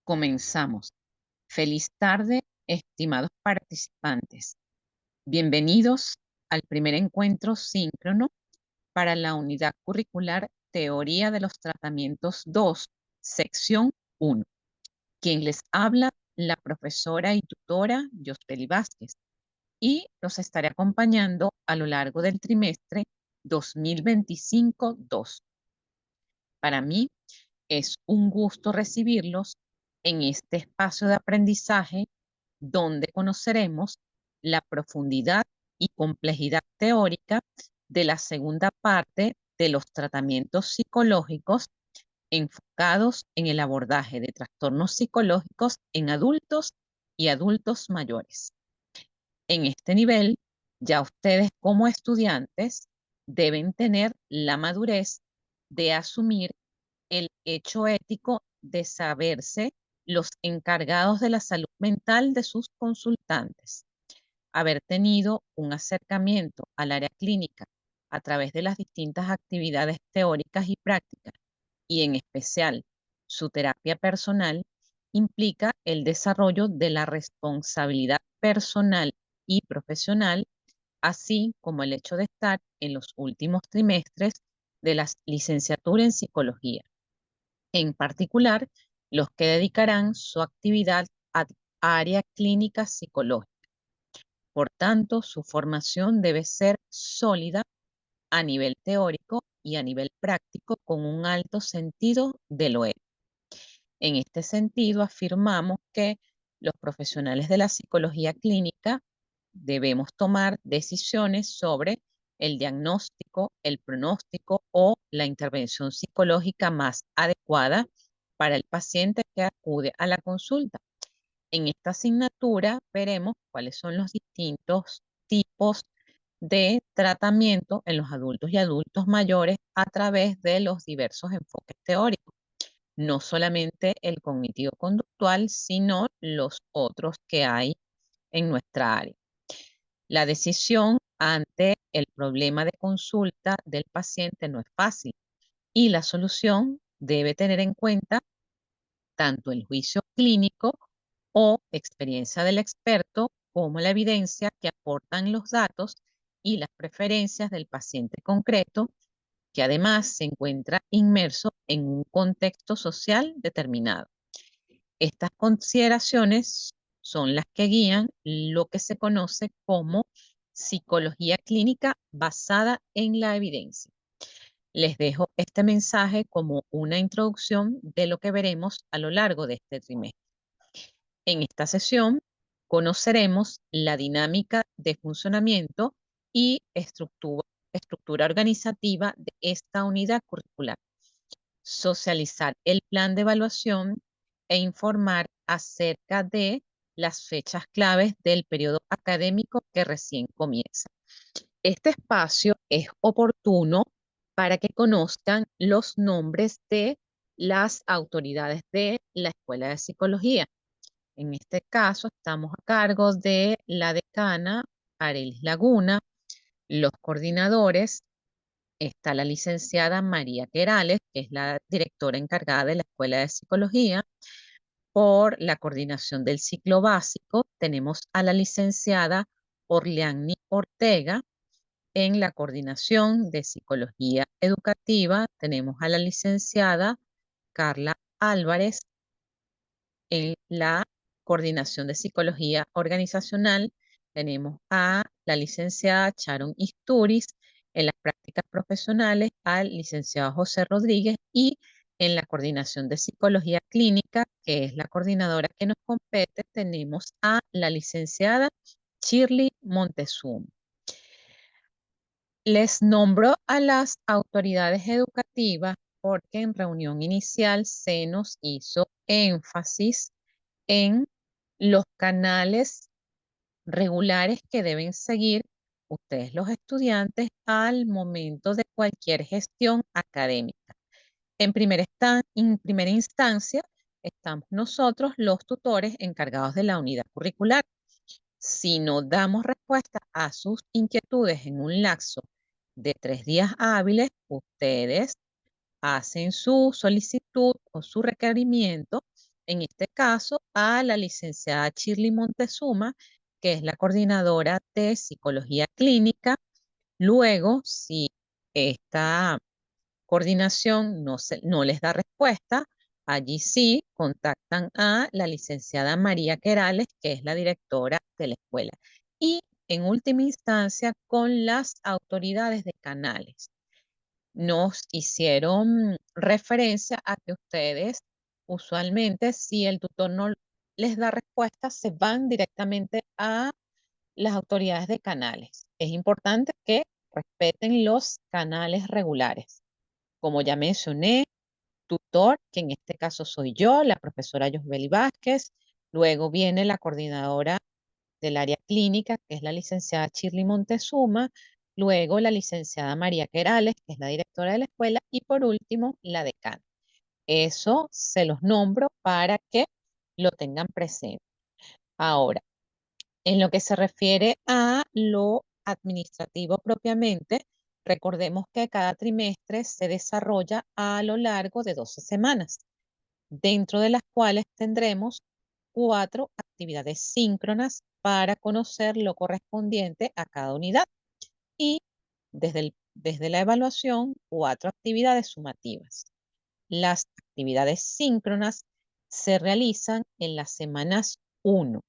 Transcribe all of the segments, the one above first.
Comenzamos. Feliz tarde, estimados participantes. Bienvenidos al primer encuentro síncrono para la unidad curricular Teoría de los Tratamientos 2, sección 1. Quien les habla, la profesora y tutora Yospeli Vázquez, y los estaré acompañando a lo largo del trimestre 2025-2. Para mí, es un gusto recibirlos en este espacio de aprendizaje donde conoceremos la profundidad y complejidad teórica de la segunda parte de los tratamientos psicológicos enfocados en el abordaje de trastornos psicológicos en adultos y adultos mayores. En este nivel, ya ustedes como estudiantes deben tener la madurez de asumir el hecho ético de saberse los encargados de la salud mental de sus consultantes, haber tenido un acercamiento al área clínica a través de las distintas actividades teóricas y prácticas, y en especial su terapia personal, implica el desarrollo de la responsabilidad personal y profesional, así como el hecho de estar en los últimos trimestres de la licenciatura en psicología, en particular los que dedicarán su actividad a área clínica psicológica. Por tanto, su formación debe ser sólida a nivel teórico y a nivel práctico con un alto sentido de lo ético. En este sentido, afirmamos que los profesionales de la psicología clínica debemos tomar decisiones sobre el diagnóstico, el pronóstico o la intervención psicológica más adecuada para el paciente que acude a la consulta. En esta asignatura veremos cuáles son los distintos tipos de tratamiento en los adultos y adultos mayores a través de los diversos enfoques teóricos, no solamente el cognitivo-conductual, sino los otros que hay en nuestra área. La decisión ante el problema de consulta del paciente no es fácil y la solución debe tener en cuenta tanto el juicio clínico o experiencia del experto como la evidencia que aportan los datos y las preferencias del paciente concreto, que además se encuentra inmerso en un contexto social determinado. Estas consideraciones son las que guían lo que se conoce como psicología clínica basada en la evidencia. Les dejo este mensaje como una introducción de lo que veremos a lo largo de este trimestre. En esta sesión conoceremos la dinámica de funcionamiento y estructura organizativa de esta unidad curricular, socializar el plan de evaluación e informar acerca de las fechas claves del periodo académico que recién comienza. Este espacio es oportuno para que conozcan los nombres de las autoridades de la Escuela de Psicología. En este caso, estamos a cargo de la decana Arelis Laguna, los coordinadores. Está la licenciada María Querales, que es la directora encargada de la Escuela de Psicología. Por la coordinación del ciclo básico, tenemos a la licenciada Orleani Ortega. En la coordinación de psicología educativa, tenemos a la licenciada Carla Álvarez. En la coordinación de psicología organizacional, tenemos a la licenciada Sharon Isturiz, en las prácticas profesionales al licenciado José Rodríguez, y en la coordinación de psicología clínica, que es la coordinadora que nos compete, tenemos a la licenciada Shirley Montezuma. Les nombro a las autoridades educativas porque en reunión inicial se nos hizo énfasis en los canales regulares que deben seguir ustedes los estudiantes al momento de cualquier gestión académica. En primera instancia, estamos nosotros los tutores encargados de la unidad curricular. Si no damos respuesta a sus inquietudes en un lapso de 3 días hábiles, ustedes hacen su solicitud o su requerimiento en este caso, a la licenciada Shirley Montezuma, que es la coordinadora de psicología clínica. Luego, si esta coordinación no les da respuesta, allí sí contactan a la licenciada María Querales, que es la directora de la escuela. Y en última instancia, con las autoridades de Canales. Nos hicieron referencia a que ustedes usualmente, si el tutor no les da respuesta, se van directamente a las autoridades de Canales. Es importante que respeten los canales regulares. Como ya mencioné, tutor, que en este caso soy yo, la profesora Yosbeli Vázquez. Luego viene la coordinadora del área clínica, que es la licenciada Shirley Montezuma. Luego la licenciada María Querales, que es la directora de la escuela. Y por último, la decana. Eso se los nombro para que lo tengan presente. Ahora, en lo que se refiere a lo administrativo propiamente, recordemos que cada trimestre se desarrolla a lo largo de 12 semanas, dentro de las cuales tendremos 4 actividades síncronas para conocer lo correspondiente a cada unidad y desde la evaluación 4 actividades sumativas. Las actividades síncronas se realizan en las semanas 1,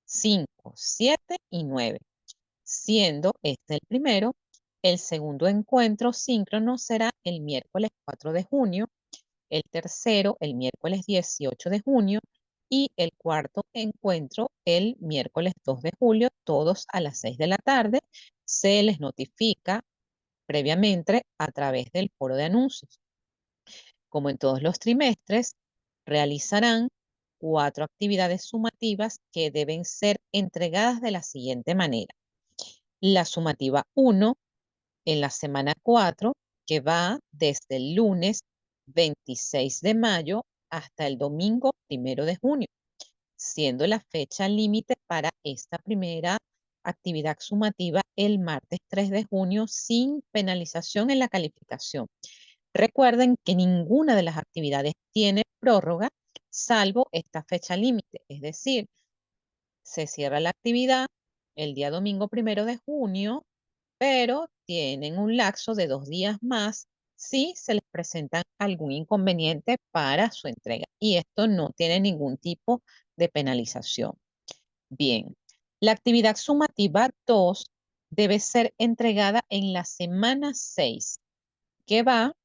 5, 7 y 9, siendo este el primero. El segundo encuentro síncrono será el miércoles 4 de junio, el tercero el miércoles 18 de junio y el cuarto encuentro el miércoles 2 de julio, todos a las 6 de la tarde. Se les notifica previamente a través del foro de anuncios. Como en todos los trimestres, realizarán 4 actividades sumativas que deben ser entregadas de la siguiente manera. La sumativa 1 en la semana 4, que va desde el lunes 26 de mayo hasta el domingo 1 de junio, siendo la fecha límite para esta primera actividad sumativa el martes 3 de junio sin penalización en la calificación. Recuerden que ninguna de las actividades tiene prórroga, salvo esta fecha límite, es decir, se cierra la actividad el día domingo 1 de junio, pero tienen un lapso de 2 días más si se les presenta algún inconveniente para su entrega. Y esto no tiene ningún tipo de penalización. Bien, la actividad sumativa 2 debe ser entregada en la semana 6, que va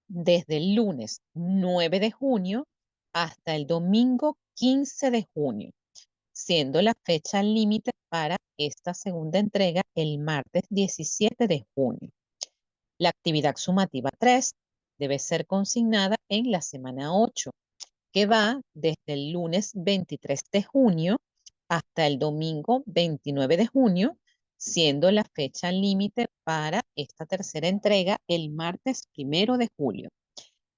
desde el lunes 9 de junio hasta el domingo 15 de junio, siendo la fecha límite para esta segunda entrega el martes 17 de junio. La actividad sumativa 3 debe ser consignada en la semana 8, que va desde el lunes 23 de junio hasta el domingo 29 de junio, siendo la fecha límite para esta tercera entrega el martes 1 de julio.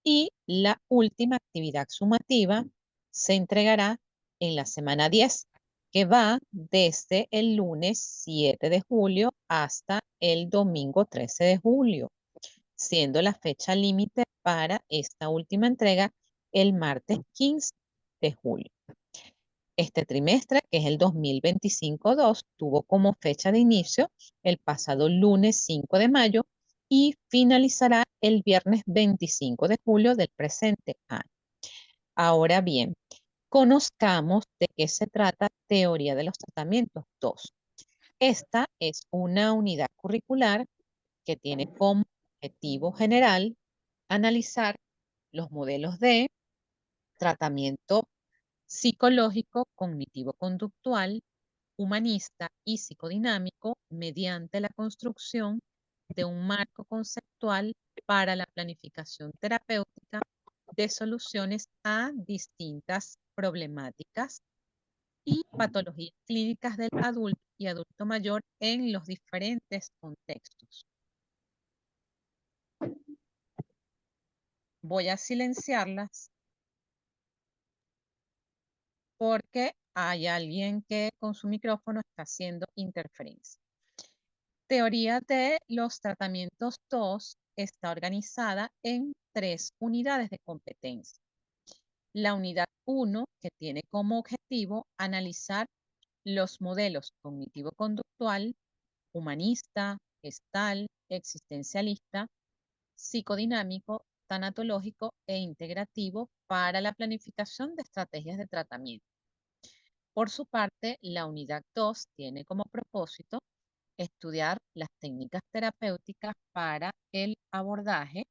Y la última actividad sumativa se entregará en la semana 10, que va desde el lunes 7 de julio hasta el domingo 13 de julio, siendo la fecha límite para esta última entrega el martes 15 de julio. Este trimestre, que es el 2025-2, tuvo como fecha de inicio el pasado lunes 5 de mayo y finalizará el viernes 25 de julio del presente año. Ahora bien, conozcamos de qué se trata Teoría de los Tratamientos 2. Esta es una unidad curricular que tiene como objetivo general analizar los modelos de tratamiento psicológico, cognitivo-conductual, humanista y psicodinámico mediante la construcción de un marco conceptual para la planificación terapéutica de soluciones a distintas problemáticas y patologías clínicas del adulto y adulto mayor en los diferentes contextos. Voy a silenciarlas porque hay alguien que con su micrófono está haciendo interferencia. Teoría de los tratamientos 2 está organizada en 3 unidades de competencia. La unidad 1, que tiene como objetivo analizar los modelos cognitivo-conductual, humanista, gestal, existencialista, psicodinámico, tanatológico e integrativo para la planificación de estrategias de tratamiento. Por su parte, la unidad 2 tiene como propósito estudiar las técnicas terapéuticas para el abordaje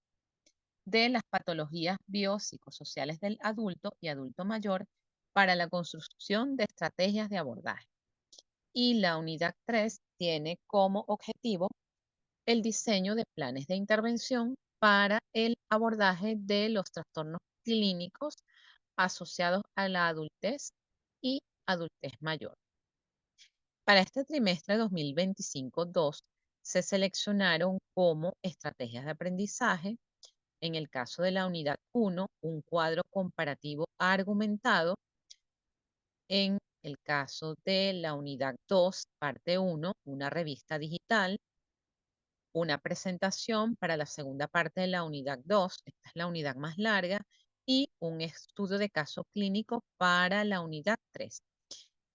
de las patologías biopsicosociales del adulto y adulto mayor para la construcción de estrategias de abordaje. Y la unidad 3 tiene como objetivo el diseño de planes de intervención para el abordaje de los trastornos clínicos asociados a la adultez y adultez mayor. Para este trimestre 2025-2 se seleccionaron como estrategias de aprendizaje, en el caso de la unidad 1, un cuadro comparativo argumentado. En el caso de la unidad 2, parte 1, una revista digital, una presentación para la segunda parte de la unidad 2, esta es la unidad más larga, y un estudio de caso clínico para la unidad 3.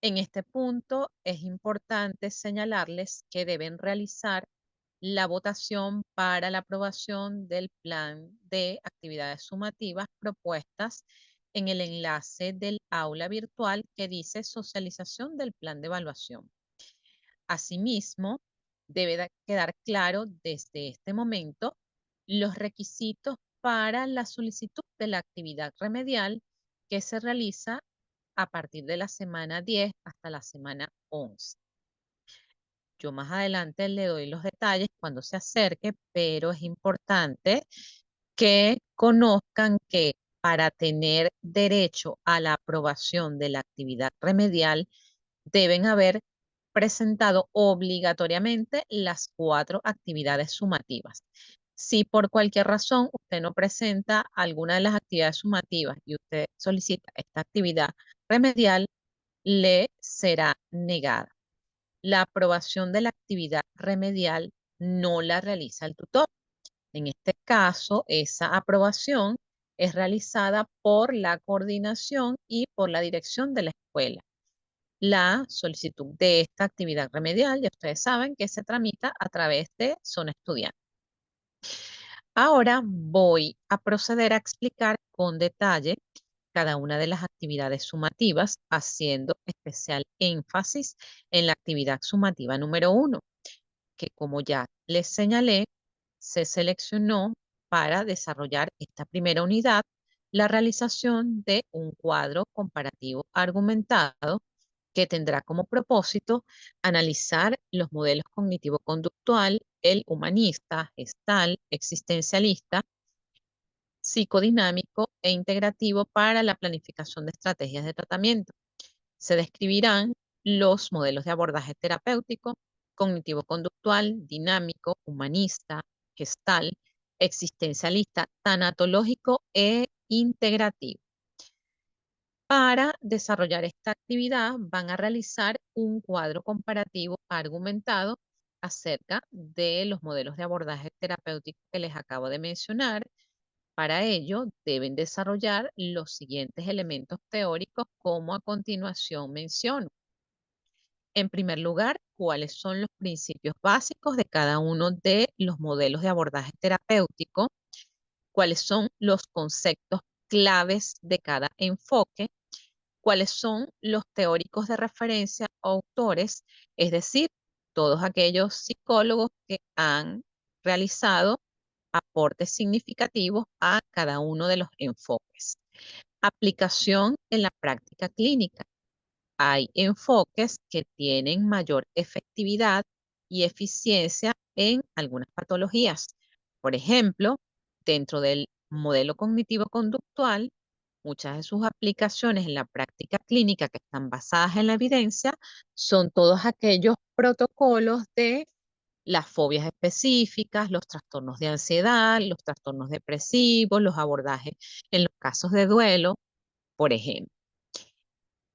En este punto es importante señalarles que deben realizar la votación para la aprobación del plan de actividades sumativas propuestas en el enlace del aula virtual que dice socialización del plan de evaluación. Asimismo, debe quedar claro desde este momento los requisitos para la solicitud de la actividad remedial que se realiza a partir de la semana 10 hasta la semana 11. Yo más adelante le doy los detalles cuando se acerque, pero es importante que conozcan que para tener derecho a la aprobación de la actividad remedial deben haber presentado obligatoriamente las 4 actividades sumativas. Si por cualquier razón usted no presenta alguna de las actividades sumativas y usted solicita esta actividad remedial, le será negada. La aprobación de la actividad remedial no la realiza el tutor. En este caso, esa aprobación es realizada por la coordinación y por la dirección de la escuela. La solicitud de esta actividad remedial, ya ustedes saben que se tramita a través de Zona Estudiante. Ahora voy a proceder a explicar con detalle cada una de las actividades sumativas, haciendo especial énfasis en la actividad sumativa número 1, que como ya les señalé, se seleccionó para desarrollar esta primera unidad la realización de un cuadro comparativo argumentado que tendrá como propósito analizar los modelos cognitivo-conductual, el humanista, gestal, existencialista, psicodinámico e integrativo para la planificación de estrategias de tratamiento. Se describirán los modelos de abordaje terapéutico, cognitivo-conductual, dinámico, humanista, gestal, existencialista, tanatológico e integrativo. Para desarrollar esta actividad van a realizar un cuadro comparativo argumentado acerca de los modelos de abordaje terapéutico que les acabo de mencionar. Para ello deben desarrollar los siguientes elementos teóricos como a continuación menciono. En primer lugar, ¿cuáles son los principios básicos de cada uno de los modelos de abordaje terapéutico? ¿Cuáles son los conceptos claves de cada enfoque? ¿Cuáles son los teóricos de referencia o autores? Es decir, todos aquellos psicólogos que han realizado aportes significativos a cada uno de los enfoques. Aplicación en la práctica clínica. Hay enfoques que tienen mayor efectividad y eficiencia en algunas patologías. Por ejemplo, dentro del modelo cognitivo-conductual, muchas de sus aplicaciones en la práctica clínica que están basadas en la evidencia son todos aquellos protocolos de las fobias específicas, los trastornos de ansiedad, los trastornos depresivos, los abordajes en los casos de duelo, por ejemplo.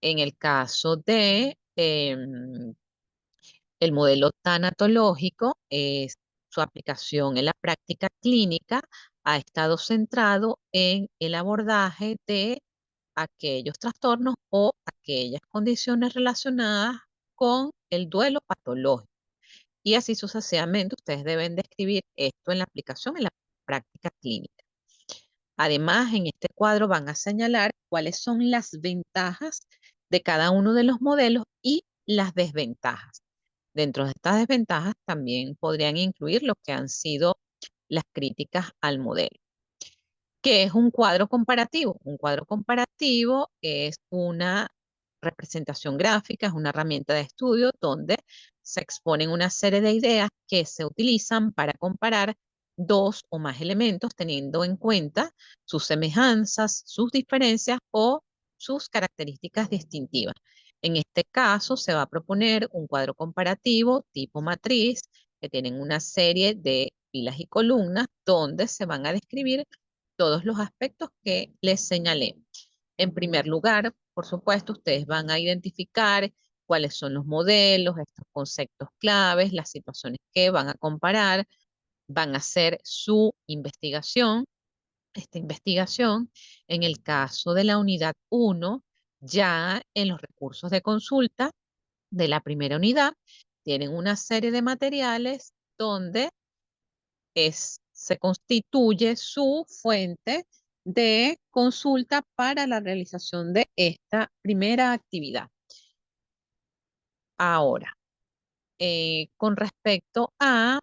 En el caso de el modelo tanatológico, su aplicación en la práctica clínica ha estado centrado en el abordaje de aquellos trastornos o aquellas condiciones relacionadas con el duelo patológico. Y así sucesivamente, ustedes deben describir esto en la aplicación, en la práctica clínica. Además, en este cuadro van a señalar cuáles son las ventajas de cada uno de los modelos y las desventajas. Dentro de estas desventajas también podrían incluir lo que han sido las críticas al modelo. ¿Qué es un cuadro comparativo? Un cuadro comparativo es una representación gráfica, es una herramienta de estudio donde se exponen una serie de ideas que se utilizan para comparar dos o más elementos teniendo en cuenta sus semejanzas, sus diferencias o sus características distintivas. En este caso se va a proponer un cuadro comparativo tipo matriz que tienen una serie de filas y columnas donde se van a describir todos los aspectos que les señalé. En primer lugar, por supuesto, ustedes van a identificar cuáles son los modelos, estos conceptos claves, las situaciones que van a comparar, van a hacer su investigación. Esta investigación, en el caso de la unidad 1, ya en los recursos de consulta de la primera unidad, tienen una serie de materiales donde se constituye su fuente de consulta para la realización de esta primera actividad. Ahora, con respecto a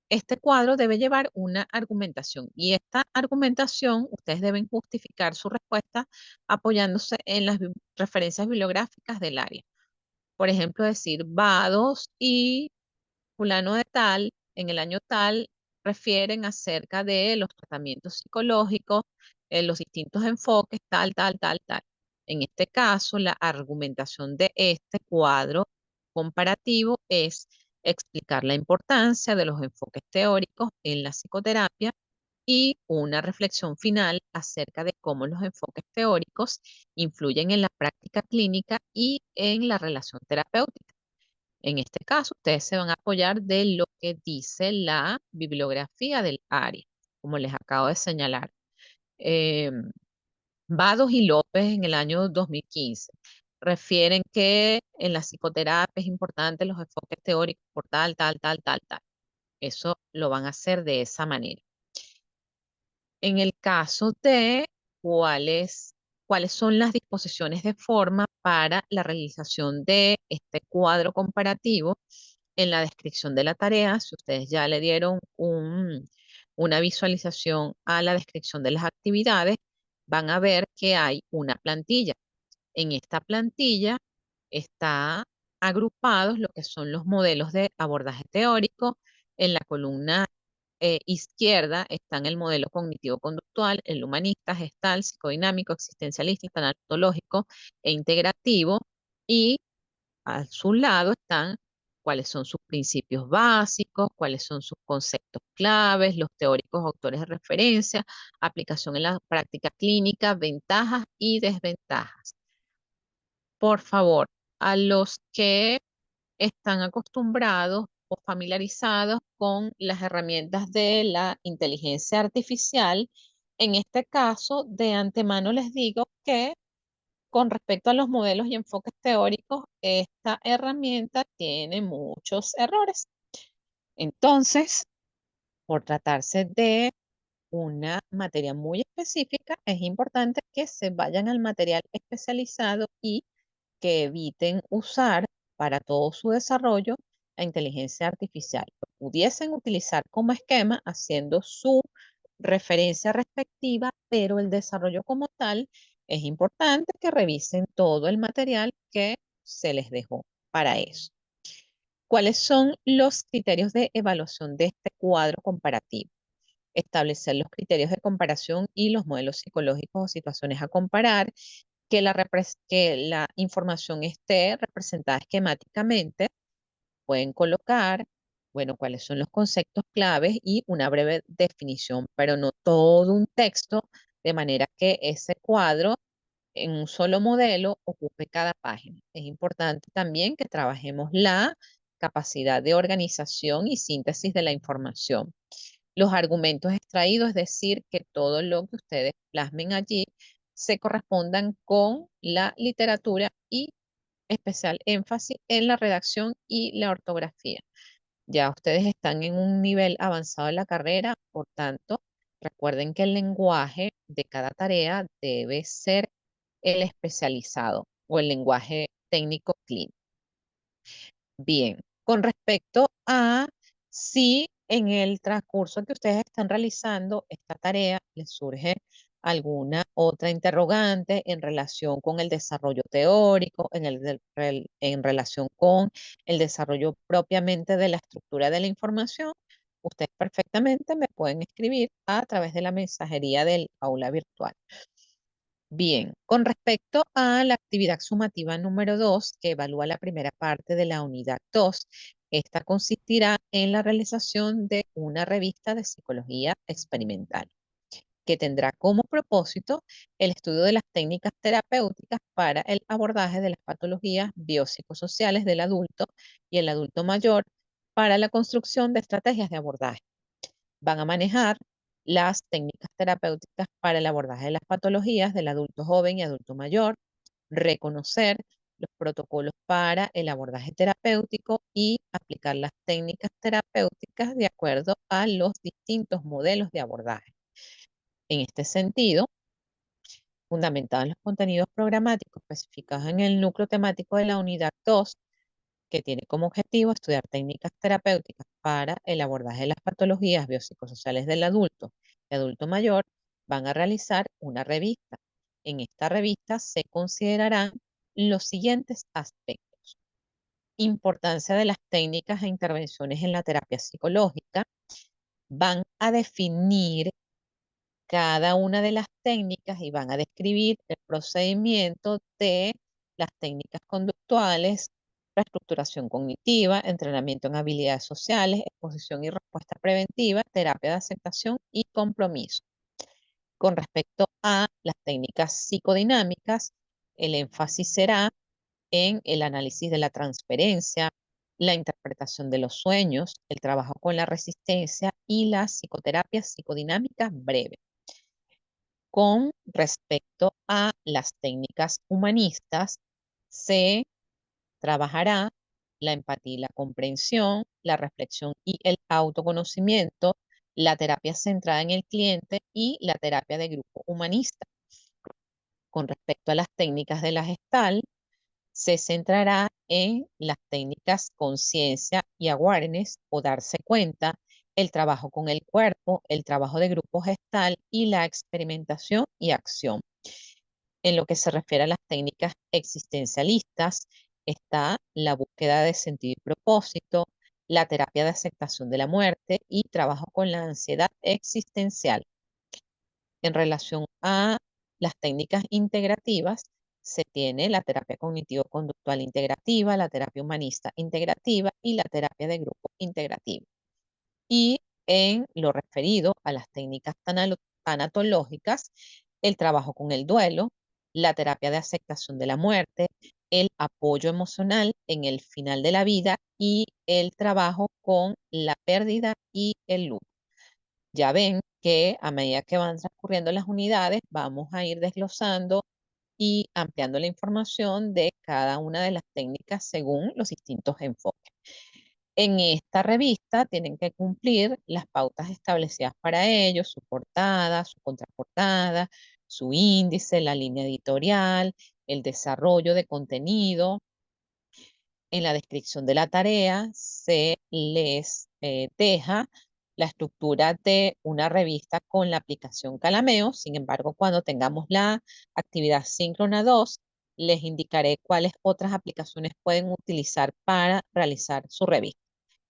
este cuadro debe llevar una argumentación y esta argumentación ustedes deben justificar su respuesta apoyándose en las referencias bibliográficas del área. Por ejemplo, decir vados y fulano de tal, en el año tal, refieren acerca de los tratamientos psicológicos, los distintos enfoques, tal, tal, tal, tal. En este caso, la argumentación de este cuadro comparativo es explicar la importancia de los enfoques teóricos en la psicoterapia y una reflexión final acerca de cómo los enfoques teóricos influyen en la práctica clínica y en la relación terapéutica. En este caso, ustedes se van a apoyar de lo que dice la bibliografía del área, como les acabo de señalar. Eh, Vados y López en el año 2015 refieren que en la psicoterapia es importante los enfoques teóricos por tal, tal, tal, tal, tal. Eso lo van a hacer de esa manera. En el caso de cuáles son las disposiciones de forma para la realización de este cuadro comparativo, en la descripción de la tarea, si ustedes ya le dieron una visualización a la descripción de las actividades, van a ver que hay una plantilla. En esta plantilla está agrupados lo que son los modelos de abordaje teórico. En la columna izquierda están el modelo cognitivo-conductual, el humanista, gestal, psicodinámico, existencialista, tanatológico e integrativo. Y a su lado están cuáles son sus principios básicos, cuáles son sus conceptos claves, los teóricos autores de referencia, aplicación en la práctica clínica, ventajas y desventajas. Por favor, a los que están acostumbrados o familiarizados con las herramientas de la inteligencia artificial, en este caso, de antemano les digo que con respecto a los modelos y enfoques teóricos, esta herramienta tiene muchos errores. Entonces, por tratarse de una materia muy específica, es importante que se vayan al material especializado y que eviten usar para todo su desarrollo la inteligencia artificial. Lo pudiesen utilizar como esquema haciendo su referencia respectiva, pero el desarrollo como tal es importante que revisen todo el material que se les dejó para eso. ¿Cuáles son los criterios de evaluación de este cuadro comparativo? Establecer los criterios de comparación y los modelos psicológicos o situaciones a comparar, que la información esté representada esquemáticamente. Pueden colocar, bueno, cuáles son los conceptos claves y una breve definición, pero no todo un texto, de manera que ese cuadro en un solo modelo ocupe cada página. Es importante también que trabajemos la capacidad de organización y síntesis de la información. Los argumentos extraídos, es decir, que todo lo que ustedes plasmen allí se correspondan con la literatura y especial énfasis en la redacción y la ortografía. Ya ustedes están en un nivel avanzado de la carrera, por tanto, recuerden que el lenguaje de cada tarea debe ser el especializado o el lenguaje técnico clínico. Bien, con respecto a si en el transcurso que ustedes están realizando esta tarea les surge alguna otra interrogante en relación con el desarrollo teórico, en relación con el desarrollo propiamente de la estructura de la información, ustedes perfectamente me pueden escribir a través de la mensajería del aula virtual. Bien, con respecto a la actividad sumativa número 2, que evalúa la primera parte de la unidad 2, esta consistirá en la realización de una revista de psicología experimental, que tendrá como propósito el estudio de las técnicas terapéuticas para el abordaje de las patologías biopsicosociales del adulto y el adulto mayor para la construcción de estrategias de abordaje. Van a manejar las técnicas terapéuticas para el abordaje de las patologías del adulto joven y adulto mayor, reconocer los protocolos para el abordaje terapéutico y aplicar las técnicas terapéuticas de acuerdo a los distintos modelos de abordaje. En este sentido, fundamentados en los contenidos programáticos especificados en el núcleo temático de la unidad 2, que tiene como objetivo estudiar técnicas terapéuticas para el abordaje de las patologías biopsicosociales del adulto y adulto mayor, van a realizar una revista. En esta revista se considerarán los siguientes aspectos: importancia de las técnicas e intervenciones en la terapia psicológica, van a definir cada una de las técnicas y van a describir el procedimiento de las técnicas conductuales, reestructuración cognitiva, entrenamiento en habilidades sociales, exposición y respuesta preventiva, terapia de aceptación y compromiso. Con respecto a las técnicas psicodinámicas, el énfasis será en el análisis de la transferencia, la interpretación de los sueños, el trabajo con la resistencia y la psicoterapia psicodinámica breve. Con respecto a las técnicas humanistas, se trabajará la empatía y la comprensión, la reflexión y el autoconocimiento, la terapia centrada en el cliente y la terapia de grupo humanista. Con respecto a las técnicas de la Gestalt, se centrará en las técnicas conciencia y awareness o darse cuenta, el trabajo con el cuerpo, el trabajo de grupo gestal y la experimentación y acción. En lo que se refiere a las técnicas existencialistas, está la búsqueda de sentido y propósito, la terapia de aceptación de la muerte y trabajo con la ansiedad existencial. En relación a las técnicas integrativas, se tiene la terapia cognitivo-conductual integrativa, la terapia humanista integrativa y la terapia de grupo integrativa. Y en lo referido a las técnicas tanatológicas, el trabajo con el duelo, la terapia de aceptación de la muerte, el apoyo emocional en el final de la vida y el trabajo con la pérdida y el luto. Ya ven que a medida que van transcurriendo las unidades, vamos a ir desglosando y ampliando la información de cada una de las técnicas según los distintos enfoques. En esta revista tienen que cumplir las pautas establecidas para ellos, su portada, su contraportada, su índice, la línea editorial, el desarrollo de contenido. En la descripción de la tarea se les deja la estructura de una revista con la aplicación Calameo. Sin embargo, cuando tengamos la actividad síncrona 2, les indicaré cuáles otras aplicaciones pueden utilizar para realizar su revista.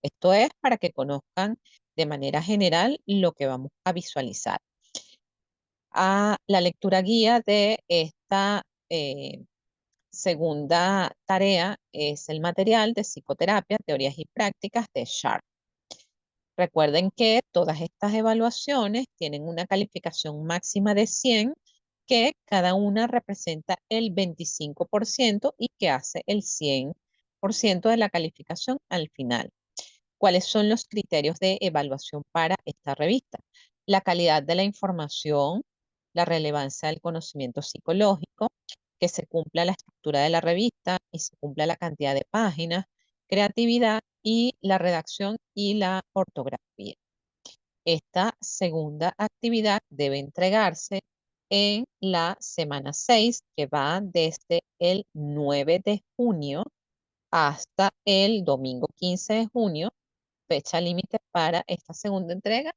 Esto es para que conozcan de manera general lo que vamos a visualizar. La lectura guía de esta segunda tarea es el material de psicoterapia, teorías y prácticas de Sharp. Recuerden que todas estas evaluaciones tienen una calificación máxima de 100, que cada una representa el 25% y que hace el 100% de la calificación al final. ¿Cuáles son los criterios de evaluación para esta revista? La calidad de la información, la relevancia del conocimiento psicológico, que se cumpla la estructura de la revista y se cumpla la cantidad de páginas, creatividad y la redacción y la ortografía. Esta segunda actividad debe entregarse en la semana 6, que va desde el 9 de junio hasta el domingo 15 de junio, fecha límite para esta segunda entrega,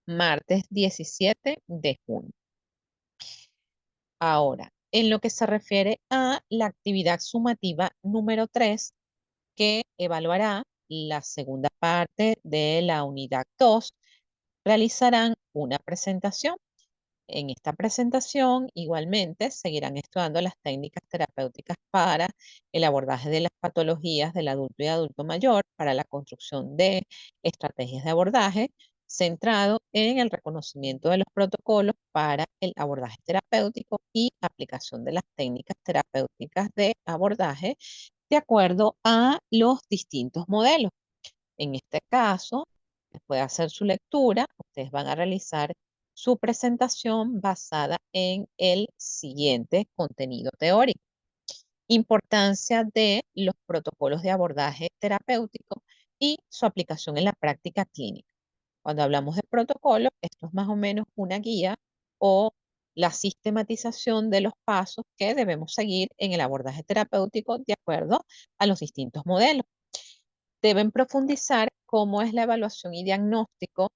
martes 17 de junio. Ahora, en lo que se refiere a la actividad sumativa número 3, que evaluará la segunda parte de la unidad 2, realizarán una presentación. En esta presentación, igualmente, seguirán estudiando las técnicas terapéuticas para el abordaje de las patologías del adulto y adulto mayor, para la construcción de estrategias de abordaje, centrado en el reconocimiento de los protocolos para el abordaje terapéutico y aplicación de las técnicas terapéuticas de abordaje de acuerdo a los distintos modelos. En este caso, después de hacer su lectura, ustedes van a realizar su presentación basada en el siguiente contenido teórico. Importancia de los protocolos de abordaje terapéutico y su aplicación en la práctica clínica. Cuando hablamos de protocolo, esto es más o menos una guía o la sistematización de los pasos que debemos seguir en el abordaje terapéutico de acuerdo a los distintos modelos. Deben profundizar cómo es la evaluación y diagnóstico,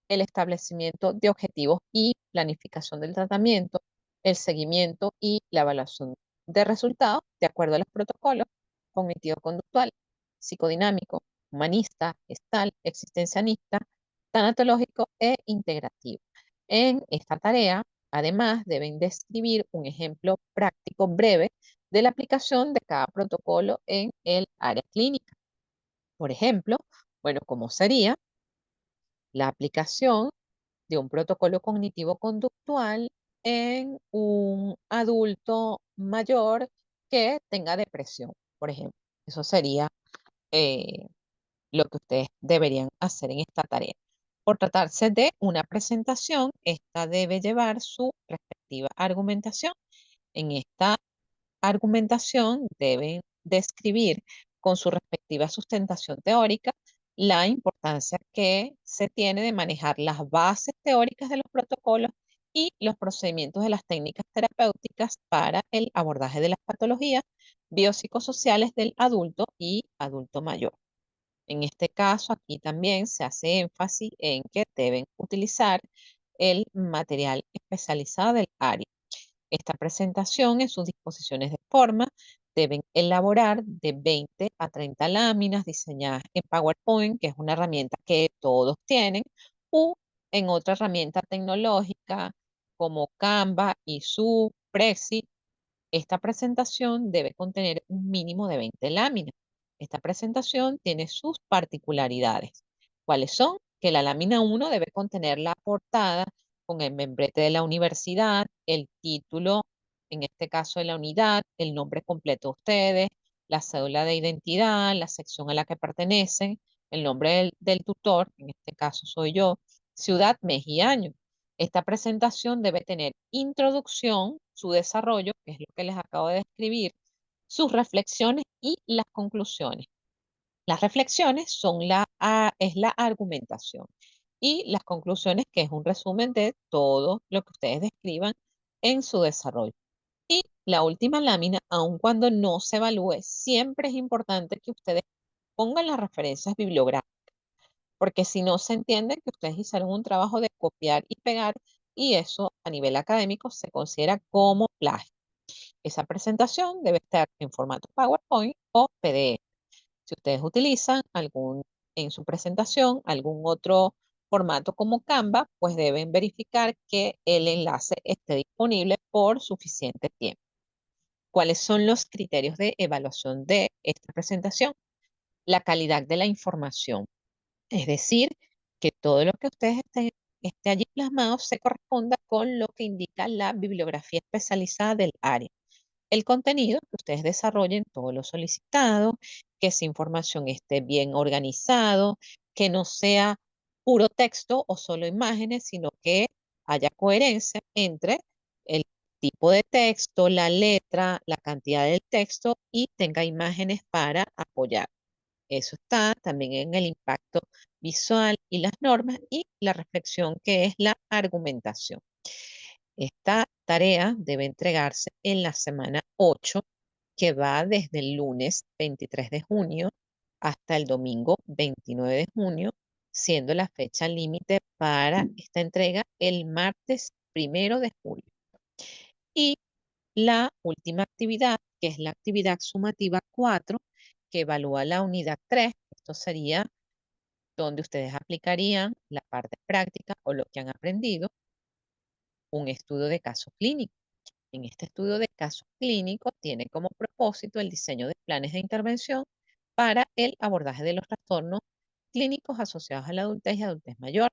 el establecimiento de objetivos y planificación del tratamiento, el seguimiento y la evaluación de resultados de acuerdo a los protocolos cognitivo-conductual, psicodinámico, humanista, gestal, existencialista, tanatológico e integrativo. En esta tarea, además, deben describir un ejemplo práctico breve de la aplicación de cada protocolo en el área clínica. Por ejemplo, bueno, ¿cómo sería la aplicación de un protocolo cognitivo-conductual en un adulto mayor que tenga depresión, por ejemplo? Eso sería eh, lo que ustedes deberían hacer en esta tarea. Por tratarse de una presentación, esta debe llevar su respectiva argumentación. En esta argumentación deben describir con su respectiva sustentación teórica la importancia que se tiene de manejar las bases teóricas de los protocolos y los procedimientos de las técnicas terapéuticas para el abordaje de las patologías biopsicosociales del adulto y adulto mayor. En este caso, aquí también se hace énfasis en que deben utilizar el material especializado del área. Esta presentación en sus disposiciones de forma deben elaborar de 20 a 30 láminas diseñadas en PowerPoint, que es una herramienta que todos tienen, o en otra herramienta tecnológica como Canva, Isu, Prezi. Esta presentación debe contener un mínimo de 20 láminas. Esta presentación tiene sus particularidades. ¿Cuáles son? Que la lámina 1 debe contener la portada con el membrete de la universidad, el título, en este caso de la unidad, el nombre completo de ustedes, la cédula de identidad, la sección a la que pertenecen, el nombre del tutor, en este caso soy yo, ciudad, mes y año. Esta presentación debe tener introducción, su desarrollo, que es lo que les acabo de describir, sus reflexiones y las conclusiones. Las reflexiones es la argumentación y las conclusiones, que es un resumen de todo lo que ustedes describan en su desarrollo. Y la última lámina, aun cuando no se evalúe, siempre es importante que ustedes pongan las referencias bibliográficas, porque si no se entiende que ustedes hicieron un trabajo de copiar y pegar y eso a nivel académico se considera como plagio. Esa presentación debe estar en formato PowerPoint o PDF. Si ustedes utilizan en su presentación algún otro formato como Canva, pues deben verificar que el enlace esté disponible por suficiente tiempo. ¿Cuáles son los criterios de evaluación de esta presentación? La calidad de la información, es decir, que todo lo que esté allí plasmado se corresponda con lo que indica la bibliografía especializada del área. El contenido que ustedes desarrollen, todo lo solicitado, que esa información esté bien organizado, que no sea puro texto o solo imágenes, sino que haya coherencia entre el tipo de texto, la letra, la cantidad del texto y tenga imágenes para apoyar. Eso está también en el impacto visual y las normas y la reflexión que es la argumentación. Esta tarea debe entregarse en la semana 8, que va desde el lunes 23 de junio hasta el domingo 29 de junio, siendo la fecha límite para esta entrega el martes 1 de julio. Y la última actividad, que es la actividad sumativa 4, que evalúa la unidad 3. Esto sería donde ustedes aplicarían la parte práctica o lo que han aprendido, un estudio de caso clínico. En este estudio de caso clínico tiene como propósito el diseño de planes de intervención para el abordaje de los trastornos clínicos asociados a la adultez y adultez mayor,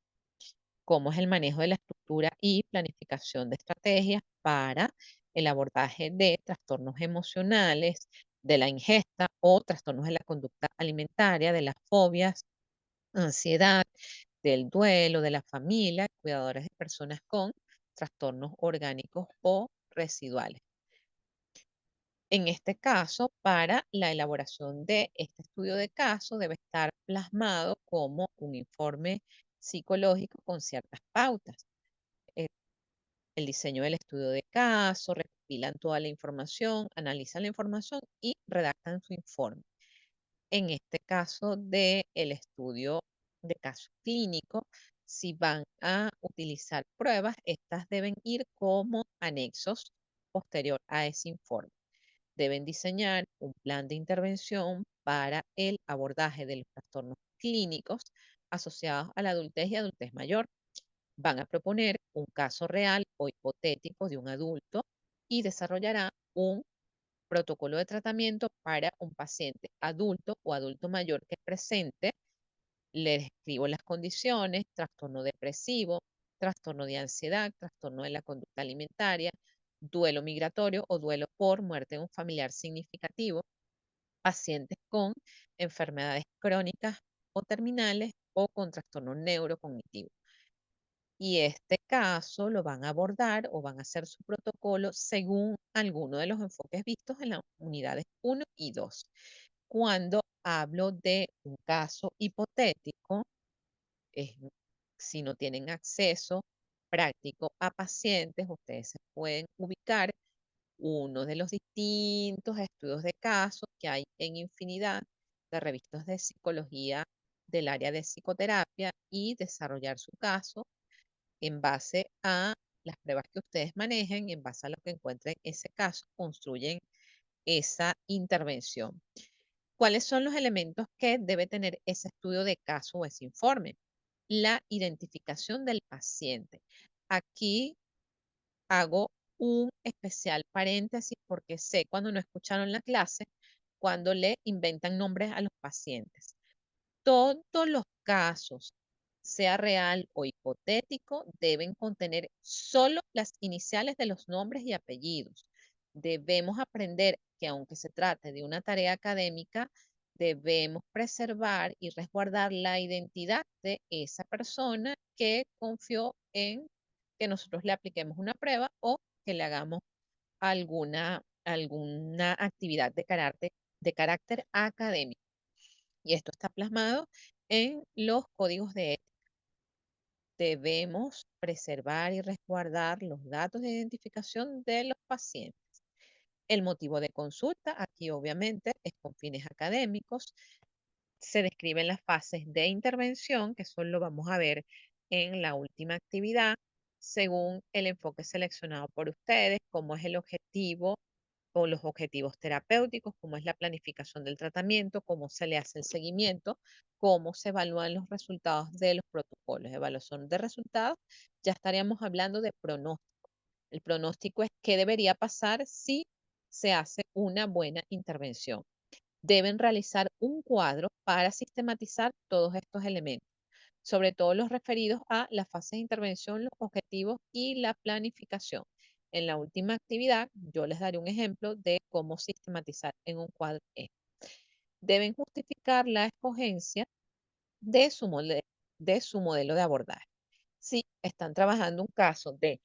cómo es el manejo de la estructura y planificación de estrategias para el abordaje de trastornos emocionales, de la ingesta o trastornos de la conducta alimentaria, de las fobias, ansiedad, del duelo, de la familia, cuidadores de personas con trastornos orgánicos o residuales. En este caso, para la elaboración de este estudio de caso, debe estar plasmado como un informe psicológico con ciertas pautas. Eh, el diseño del estudio de caso, recopilan toda la información, analizan la información y redactan su informe. En este caso del estudio de caso clínico, si van a utilizar pruebas, estas deben ir como anexos posterior a ese informe. Deben diseñar un plan de intervención para el abordaje de los trastornos clínicos asociados a la adultez y adultez mayor. Van a proponer un caso real o hipotético de un adulto y desarrollará un protocolo de tratamiento para un paciente adulto o adulto mayor que presente. Le describo las condiciones: trastorno depresivo, trastorno de ansiedad, trastorno de la conducta alimentaria, duelo migratorio o duelo por muerte de un familiar significativo, pacientes con enfermedades crónicas o terminales o con trastorno neurocognitivo. Y este caso lo van a abordar o van a hacer su protocolo según alguno de los enfoques vistos en las unidades 1 y 2. Cuando hablo de un caso hipotético, es, si no tienen acceso práctico a pacientes, ustedes se pueden ubicar uno de los distintos estudios de casos que hay en infinidad de revistas de psicología del área de psicoterapia y desarrollar su caso en base a las pruebas que ustedes manejen, en base a lo que encuentren en ese caso, construyen esa intervención. ¿Cuáles son los elementos que debe tener ese estudio de caso o ese informe? La identificación del paciente. Aquí hago un especial paréntesis porque sé cuando no escucharon la clase, cuando le inventan nombres a los pacientes. Todos los casos, sea real o hipotético, deben contener solo las iniciales de los nombres y apellidos. Debemos aprender que aunque se trate de una tarea académica, debemos preservar y resguardar la identidad de esa persona que confió en que nosotros le apliquemos una prueba o que le hagamos alguna actividad de carácter académico. Y esto está plasmado en los códigos de ética. Debemos preservar y resguardar los datos de identificación de los pacientes. El motivo de consulta, aquí obviamente, es con fines académicos. Se describen las fases de intervención, que eso lo vamos a ver en la última actividad, según el enfoque seleccionado por ustedes, cómo es el objetivo o los objetivos terapéuticos, cómo es la planificación del tratamiento, cómo se le hace el seguimiento, cómo se evalúan los resultados de los protocolos. Evaluación de resultados, ya estaríamos hablando de pronóstico. El pronóstico es qué debería pasar si se hace una buena intervención. Deben realizar un cuadro para sistematizar todos estos elementos, sobre todo los referidos a las fases de intervención, los objetivos y la planificación. En la última actividad, yo les daré un ejemplo de cómo sistematizar en un cuadro esto. Deben justificar la escogencia de su modelo de abordaje. Si están trabajando un caso de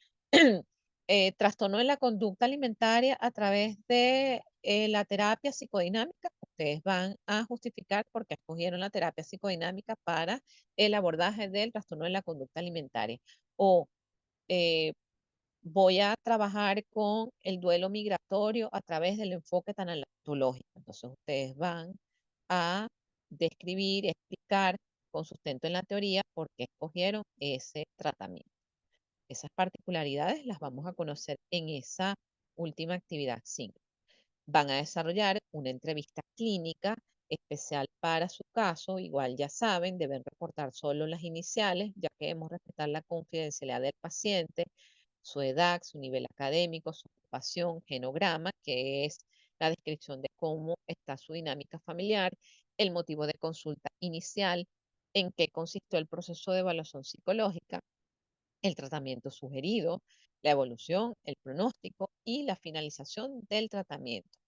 trastorno en la conducta alimentaria a través de la terapia psicodinámica, ustedes van a justificar por qué escogieron la terapia psicodinámica para el abordaje del trastorno en la conducta alimentaria. O eh, voy a trabajar con el duelo migratorio a través del enfoque tanatológico. Entonces ustedes van a describir, explicar con sustento en la teoría por qué escogieron ese tratamiento. Esas particularidades las vamos a conocer en esa última actividad 5. Van a desarrollar una entrevista clínica especial para su caso. Igual ya saben, deben reportar solo las iniciales, ya que debemos respetar la confidencialidad del paciente, su edad, su nivel académico, su ocupación, genograma, que es la descripción de cómo está su dinámica familiar, el motivo de consulta inicial, en qué consistió el proceso de evaluación psicológica, el tratamiento sugerido, la evolución, el pronóstico y la finalización del tratamiento.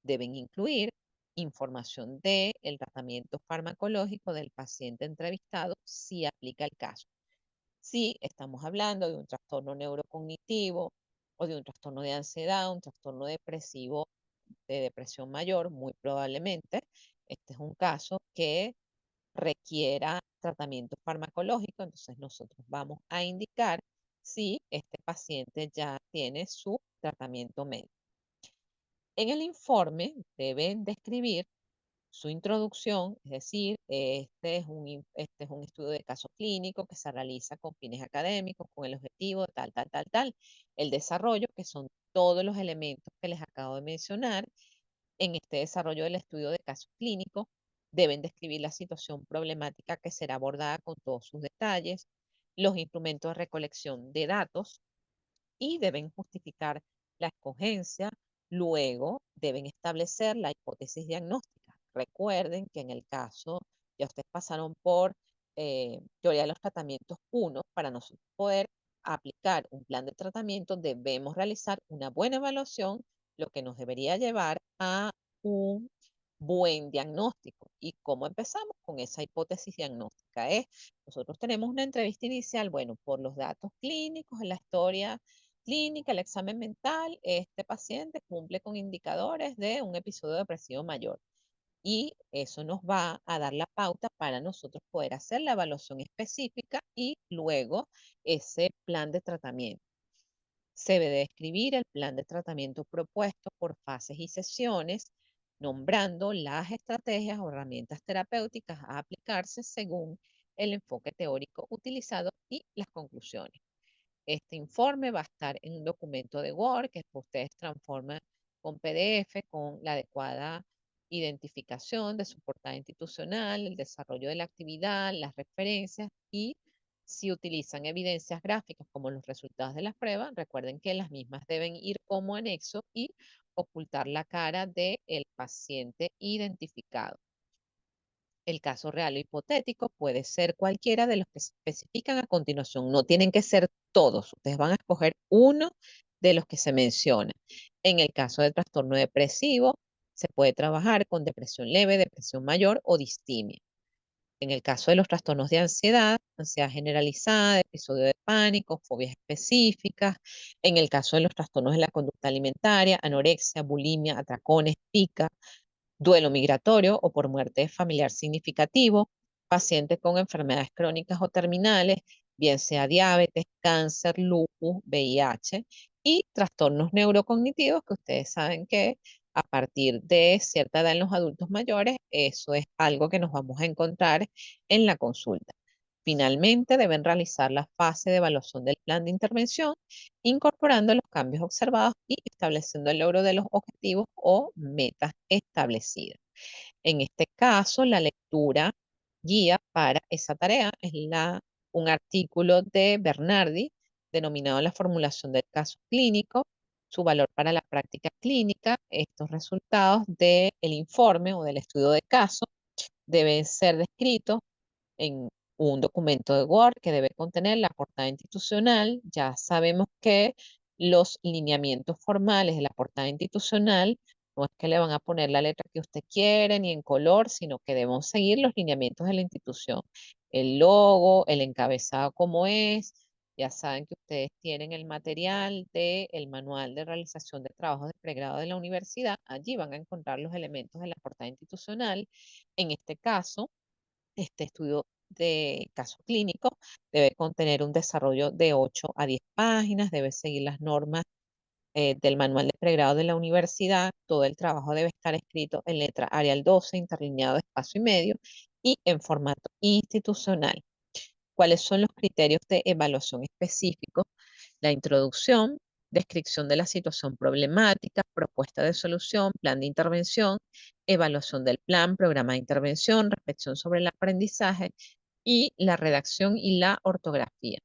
Deben incluir información del tratamiento farmacológico del paciente entrevistado si aplica el caso. Si estamos hablando de un trastorno neurocognitivo o de un trastorno de ansiedad, un trastorno depresivo de depresión mayor, muy probablemente, este es un caso que requiera tratamiento farmacológico, entonces nosotros vamos a indicar si este paciente ya tiene su tratamiento médico. En el informe deben describir su introducción, es decir, este es un estudio de caso clínico que se realiza con fines académicos, con el objetivo de tal, tal, tal, tal. El desarrollo, que son todos los elementos que les acabo de mencionar. En este desarrollo del estudio de caso clínico, deben describir la situación problemática que será abordada con todos sus detalles, los instrumentos de recolección de datos, y deben justificar la escogencia. Luego deben establecer la hipótesis diagnóstica. Recuerden que en el caso, ya ustedes pasaron por teoría de los tratamientos 1, para nosotros poder aplicar un plan de tratamiento debemos realizar una buena evaluación, lo que nos debería llevar a un buen diagnóstico. ¿Y cómo empezamos con esa hipótesis diagnóstica? Nosotros tenemos una entrevista inicial, bueno, por los datos clínicos, en la historia clínica, el examen mental, este paciente cumple con indicadores de un episodio depresivo mayor. Y eso nos va a dar la pauta para nosotros poder hacer la evaluación específica y luego ese plan de tratamiento. Se debe describir el plan de tratamiento propuesto por fases y sesiones, nombrando las estrategias o herramientas terapéuticas a aplicarse según el enfoque teórico utilizado y las conclusiones. Este informe va a estar en un documento de Word que ustedes transforman con PDF con la adecuada identificación de su portada institucional, el desarrollo de la actividad, las referencias, y si utilizan evidencias gráficas como los resultados de las pruebas, recuerden que las mismas deben ir como anexo y ocultar la cara del paciente identificado. El caso real o hipotético puede ser cualquiera de los que se especifican a continuación. No tienen que ser todos. Ustedes van a escoger uno de los que se mencionan. En el caso del trastorno depresivo, se puede trabajar con depresión leve, depresión mayor o distimia. En el caso de los trastornos de ansiedad, ansiedad generalizada, episodio de pánico, fobias específicas. En el caso de los trastornos de la conducta alimentaria, anorexia, bulimia, atracones, pica, duelo migratorio o por muerte familiar significativo, pacientes con enfermedades crónicas o terminales, bien sea diabetes, cáncer, lupus, VIH, y trastornos neurocognitivos, que ustedes saben que a partir de cierta edad en los adultos mayores, eso es algo que nos vamos a encontrar en la consulta. Finalmente, deben realizar la fase de evaluación del plan de intervención, incorporando los cambios observados y estableciendo el logro de los objetivos o metas establecidas. En este caso, la lectura guía para esa tarea es un artículo de Bernardi denominado La formulación del caso clínico, su valor para la práctica clínica. Estos resultados del informe o del estudio de caso deben ser descritos en un documento de Word que debe contener la portada institucional. Ya sabemos que los lineamientos formales de la portada institucional no es que le van a poner la letra que usted quiere ni en color, sino que debemos seguir los lineamientos de la institución. el logo, el encabezado como es. Ya saben que ustedes tienen el material del manual de realización de trabajos de pregrado de la universidad. Allí van a encontrar los elementos de la portada institucional. En este caso, este estudio de caso clínico debe contener un desarrollo de 8 a 10 páginas, debe seguir las normas del manual de pregrado de la universidad. Todo el trabajo debe estar escrito en letra Arial 12, interlineado de espacio y medio y en formato institucional. ¿Cuáles son los criterios de evaluación específicos? La introducción, descripción de la situación problemática, propuesta de solución, plan de intervención, evaluación del plan, programa de intervención, reflexión sobre el aprendizaje y la redacción y la ortografía.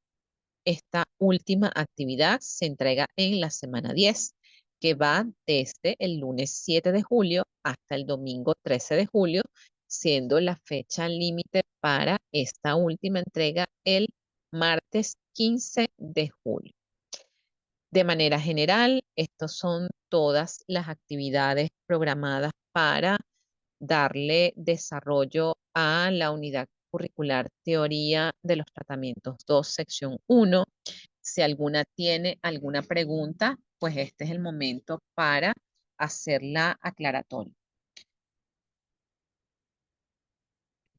Esta última actividad se entrega en la semana 10, que va desde el lunes 7 de julio hasta el domingo 13 de julio, siendo la fecha límite para esta última entrega el martes 15 de julio. De manera general, estas son todas las actividades programadas para darle desarrollo a la unidad curricular Teoría de los Tratamientos 2, sección 1. Si alguna tiene alguna pregunta, pues este es el momento para hacerla aclaratoria.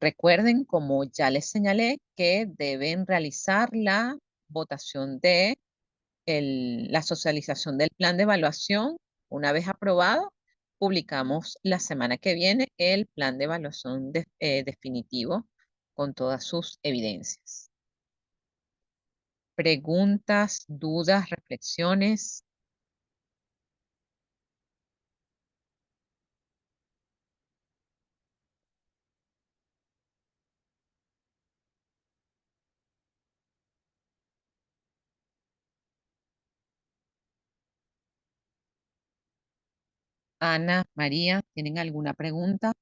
Recuerden, como ya les señalé, que deben realizar la votación de la socialización del plan de evaluación. Una vez aprobado, publicamos la semana que viene el plan de evaluación definitivo con todas sus evidencias. Preguntas, dudas, reflexiones. Ana, María, ¿tienen alguna pregunta?